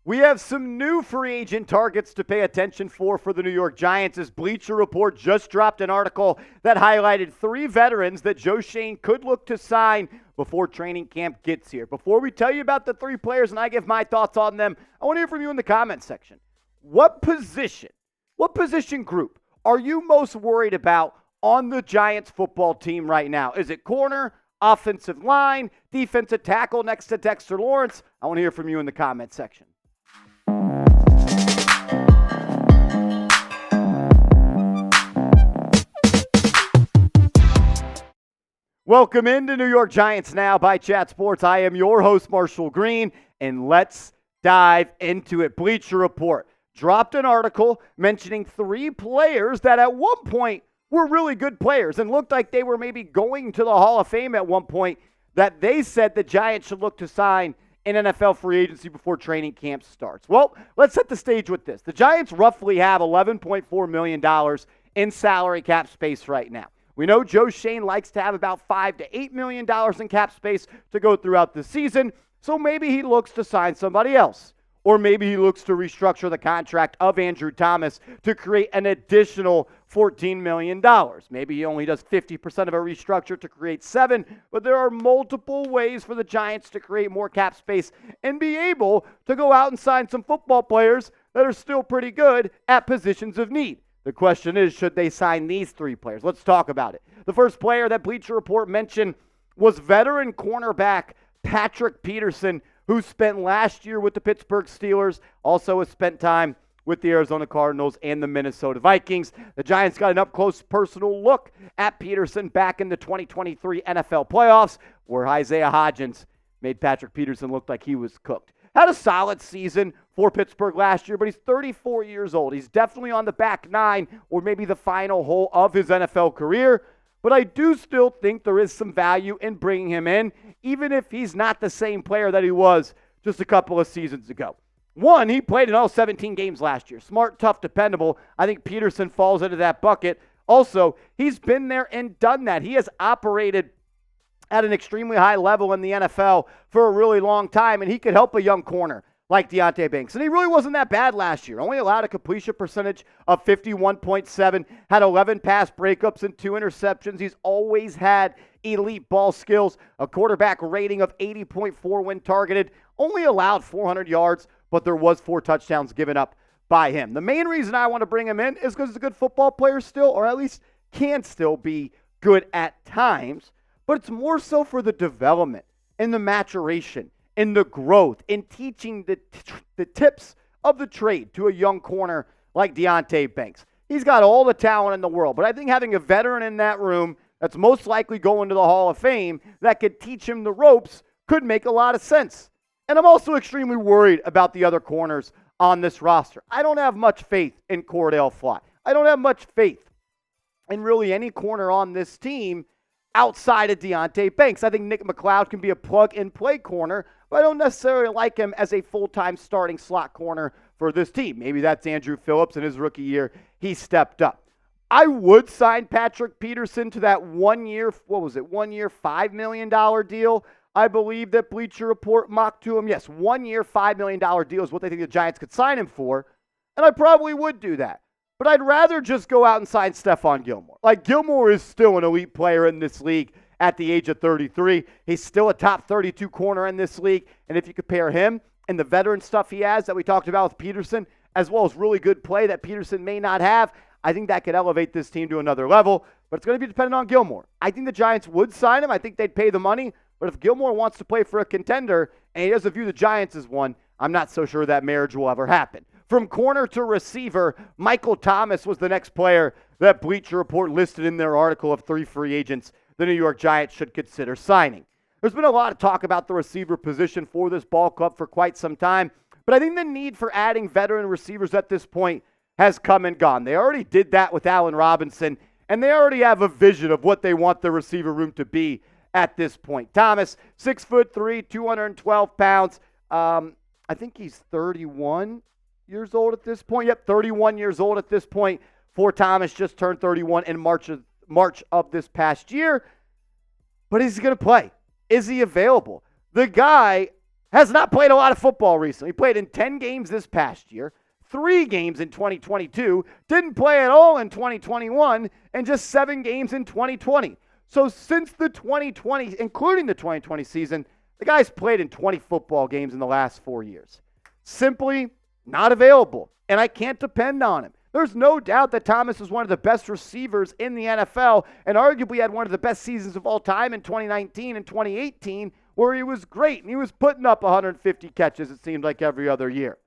We have some new free agent targets to pay attention for the New York Giants as Bleacher Report just dropped an article that highlighted 3 veterans that Joe Schoen could look to sign before training camp gets here. Before we tell you about the 3 players and I give my thoughts on them, I want to hear from you in the comments section. What position group are you most worried about on the Giants football team right now? Is it corner, offensive line, defensive tackle next to Dexter Lawrence? I want to hear from you in the comments section. Welcome into New York Giants Now by Chat Sports. I am your host, Marshall Green, and let's dive into it. Bleacher Report dropped an article mentioning 3 players that at one point were really good players and looked like they were maybe going to the Hall of Fame at one point that they said the Giants should look to sign in NFL free agency before training camp starts. Well, let's set the stage with this. The Giants roughly have $11.4 million in salary cap space right now. We know Joe Schoen likes to have about $5 to $8 million in cap space to go throughout the season, so maybe he looks to sign somebody else. Or maybe he looks to restructure the contract of Andrew Thomas to create an additional $14 million. Maybe he only does 50% of a restructure to create 7, but there are multiple ways for the Giants to create more cap space and be able to go out and sign some football players that are still pretty good at positions of need. The question is, should they sign these 3 players? Let's talk about it. The first player that Bleacher Report mentioned was veteran cornerback Patrick Peterson, who spent last year with the Pittsburgh Steelers, also has spent time with the Arizona Cardinals and the Minnesota Vikings. The Giants got an up-close personal look at Peterson back in the 2023 NFL playoffs, where Isaiah Hodgins made Patrick Peterson look like he was cooked. Had a solid season for Pittsburgh last year, but he's 34 years old. He's definitely on the back 9 or maybe the final hole of his NFL career. But I do still think there is some value in bringing him in, even if he's not the same player that he was just a couple of seasons ago. One, he played in all 17 games last year. Smart, tough, dependable. I think Peterson falls into that bucket. Also, he's been there and done that. He has operated at an extremely high level in the NFL for a really long time, and he could help a young corner like Deonte Banks. And he really wasn't that bad last year. Only allowed a completion percentage of 51.7, had 11 pass breakups and 2 interceptions. He's always had elite ball skills, a quarterback rating of 80.4 when targeted, only allowed 400 yards, but there was 4 touchdowns given up by him. The main reason I want to bring him in is because he's a good football player still, or at least can still be good at times, but it's more so for the development and the maturation and the growth in teaching the tips of the trade to a young corner like Deonte Banks. He's got all the talent in the world, but I think having a veteran in that room that's most likely going to the Hall of Fame that could teach him the ropes could make a lot of sense. And I'm also extremely worried about the other corners on this roster. I don't have much faith in Cordell Flott. I don't have much faith in really any corner on this team outside of Deonte Banks. I think Nick McLeod can be a plug-and-play corner, but I don't necessarily like him as a full-time starting slot corner for this team. Maybe that's Andrew Phillips in his rookie year. He stepped up. I would sign Patrick Peterson to that 1 year, $5 million deal. I believe that Bleacher Report mocked to him. Yes, 1 year, $5 million deal is what they think the Giants could sign him for, and I probably would do that. But I'd rather just go out and sign Stephon Gilmore. Like, Gilmore is still an elite player in this league at the age of 33. He's still a top 32 corner in this league. And if you compare him and the veteran stuff he has that we talked about with Peterson, as well as really good play that Peterson may not have, I think that could elevate this team to another level. But it's going to be dependent on Gilmore. I think the Giants would sign him. I think they'd pay the money. But if Gilmore wants to play for a contender and he doesn't view the Giants as one, I'm not so sure that marriage will ever happen. From corner to receiver, Michael Thomas was the next player that Bleacher Report listed in their article of 3 free agents the New York Giants should consider signing. There's been a lot of talk about the receiver position for this ball club for quite some time, but I think the need for adding veteran receivers at this point has come and gone. They already did that with Allen Robinson, and they already have a vision of what they want the receiver room to be at this point. Thomas, 6'3", 212 pounds. I think he's 31 years old at this point. Yep, 31 years old at this point. For Thomas, just turned 31 in March of this past year. But is he going to play? Is he available? The guy has not played a lot of football recently. He played in 10 games this past year, 3 games in 2022, didn't play at all in 2021, and just 7 games in 2020. So since the 2020, including the 2020 season, the guy's played in 20 football games in the last 4 years. Simply not available, and I can't depend on him. There's no doubt that Thomas is one of the best receivers in the NFL and arguably had one of the best seasons of all time in 2019 and 2018 where he was great and he was putting up 150 catches, it seemed like, every other year.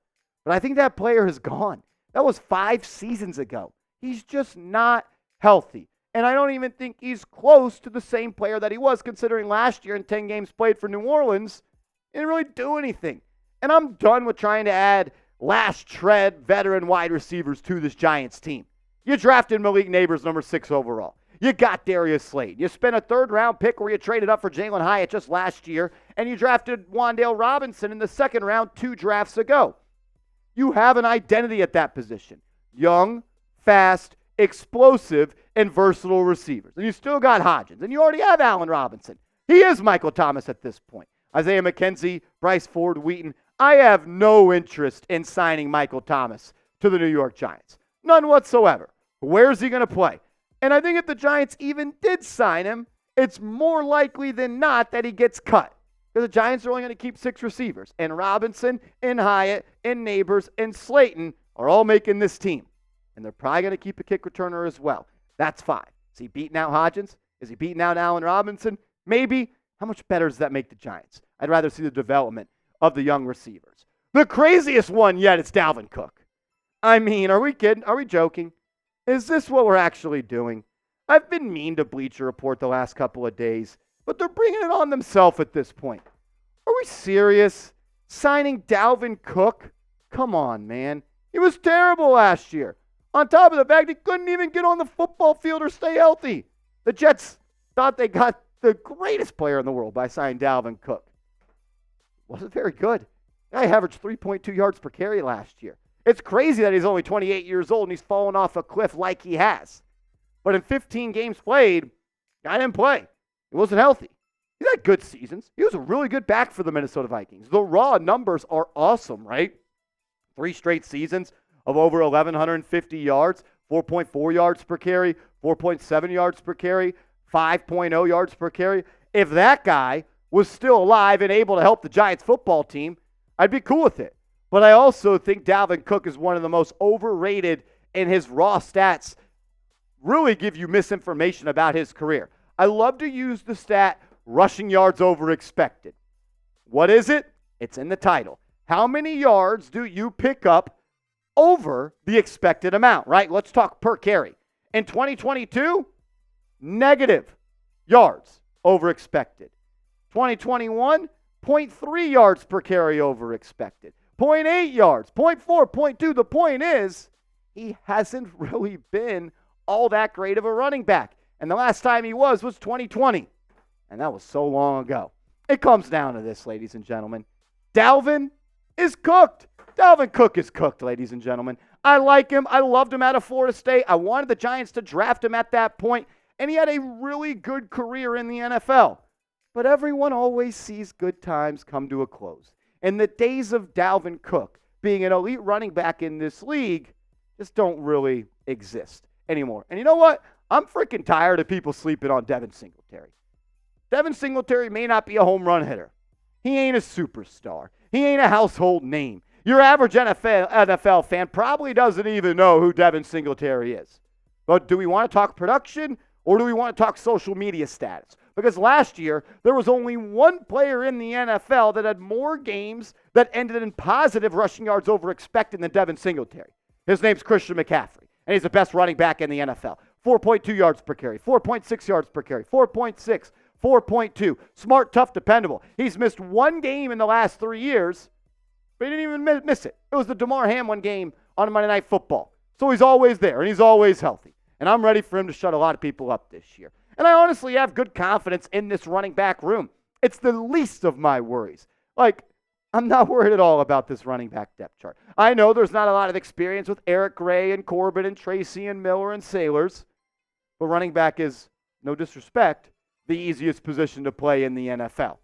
But I think that player is gone. That was 5 seasons ago. He's just not healthy. And I don't even think he's close to the same player that he was, considering last year in 10 games played for New Orleans, he didn't really do anything. And I'm done with trying to add last tread veteran wide receivers to this Giants team. You drafted Malik Neighbors, number 6 overall. You got Darius Slade. You spent a 3rd-round pick where you traded up for Jalen Hyatt just last year, and you drafted Wan'Dale Robinson in the 2nd round 2 drafts ago. You have an identity at that position. Young, fast, explosive, and versatile receivers. And you still got Hodgins, and you already have Allen Robinson. He is Michael Thomas at this point. Isaiah McKenzie, Bryce Ford, Wheaton. I have no interest in signing Michael Thomas to the New York Giants. None whatsoever. Where's he going to play? And I think if the Giants even did sign him, it's more likely than not that he gets cut. Because the Giants are only going to keep 6 receivers. And Robinson, and Hyatt, and Neighbors, and Slayton are all making this team. And they're probably going to keep a kick returner as well. That's fine. Is he beating out Hodgins? Is he beating out Allen Robinson? Maybe. How much better does that make the Giants? I'd rather see the development of the young receivers. The craziest one yet is Dalvin Cook. I mean, are we kidding? Are we joking? Is this what we're actually doing? I've been mean to Bleacher Report the last couple of days, but they're bringing it on themselves at this point. Are we serious? Signing Dalvin Cook? Come on, man. He was terrible last year. On top of the fact he couldn't even get on the football field or stay healthy. The Jets thought they got the greatest player in the world by signing Dalvin Cook. Wasn't very good. The guy averaged 3.2 yards per carry last year. It's crazy that he's only 28 years old and he's fallen off a cliff like he has. But in 15 games played, guy didn't play. He wasn't healthy. He's had good seasons. He was a really good back for the Minnesota Vikings. The raw numbers are awesome, right? 3 straight seasons of over 1,150 yards, 4.4 yards per carry, 4.7 yards per carry, 5.0 yards per carry. If that guy was still alive and able to help the Giants football team, I'd be cool with it. But I also think Dalvin Cook is one of the most overrated, and his raw stats really give you misinformation about his career. I love to use the stat rushing yards over expected. What is it? It's in the title. How many yards do you pick up over the expected amount, right? Let's talk per carry. In 2022, negative yards over expected. 2021, 0.3 yards per carry over expected. 0.8 yards, 0.4, 0.2. The point is, he hasn't really been all that great of a running back. And the last time he was 2020. And that was so long ago. It comes down to this, ladies and gentlemen. Dalvin is cooked. Dalvin Cook is cooked, ladies and gentlemen. I like him. I loved him out of Florida State. I wanted the Giants to draft him at that point, and he had a really good career in the NFL. But everyone always sees good times come to a close. And the days of Dalvin Cook being an elite running back in this league just don't really exist anymore. And you know what? I'm freaking tired of people sleeping on Devin Singletary. Devin Singletary may not be a home run hitter. He ain't a superstar. He ain't a household name. Your average NFL fan probably doesn't even know who Devin Singletary is. But do we want to talk production or do we want to talk social media status? Because last year, there was only one player in the NFL that had more games that ended in positive rushing yards over expected than Devin Singletary. His name's Christian McCaffrey, and he's the best running back in the NFL. 4.2 yards per carry, 4.6 yards per carry, 4.6, 4.2. Smart, tough, dependable. He's missed one game in the last 3 years, but he didn't even miss it. It was the Damar Hamlin game on Monday Night Football. So he's always there, and he's always healthy. And I'm ready for him to shut a lot of people up this year. And I honestly have good confidence in this running back room. It's the least of my worries. I'm not worried at all about this running back depth chart. I know there's not a lot of experience with Eric Gray and Corbin and Tracy and Miller and Sailors, but running back is, no disrespect, the easiest position to play in the NFL.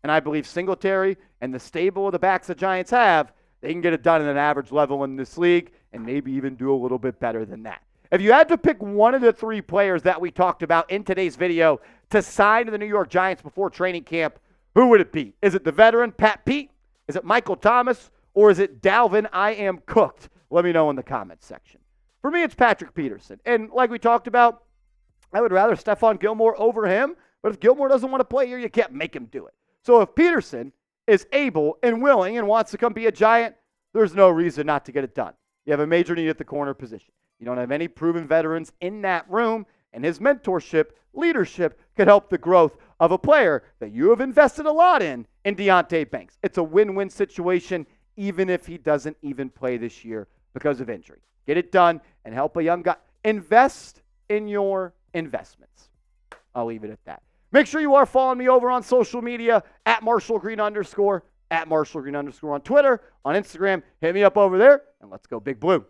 And I believe Singletary and the stable of the backs the Giants have, they can get it done at an average level in this league and maybe even do a little bit better than that. If you had to pick one of the three players that we talked about in today's video to sign to the New York Giants before training camp, who would it be? Is it the veteran, Pat Pete? Is it Michael Thomas? Or is it Dalvin, I am cooked? Let me know in the comments section. For me, it's Patrick Peterson. And like we talked about, I would rather Stephon Gilmore over him. But if Gilmore doesn't want to play here, you can't make him do it. So if Peterson is able and willing and wants to come be a Giant, there's no reason not to get it done. You have a major need at the corner position. You don't have any proven veterans in that room, and his mentorship, leadership could help the growth of a player that you have invested a lot in Deonte Banks. It's a win-win situation, even if he doesn't even play this year because of injury. Get it done and help a young guy. Invest in your investments. I'll leave it at that. Make sure you are following me over on social media at @MarshallGreen_, at @MarshallGreen_ on Twitter, on Instagram. Hit me up over there, and let's go Big Blue.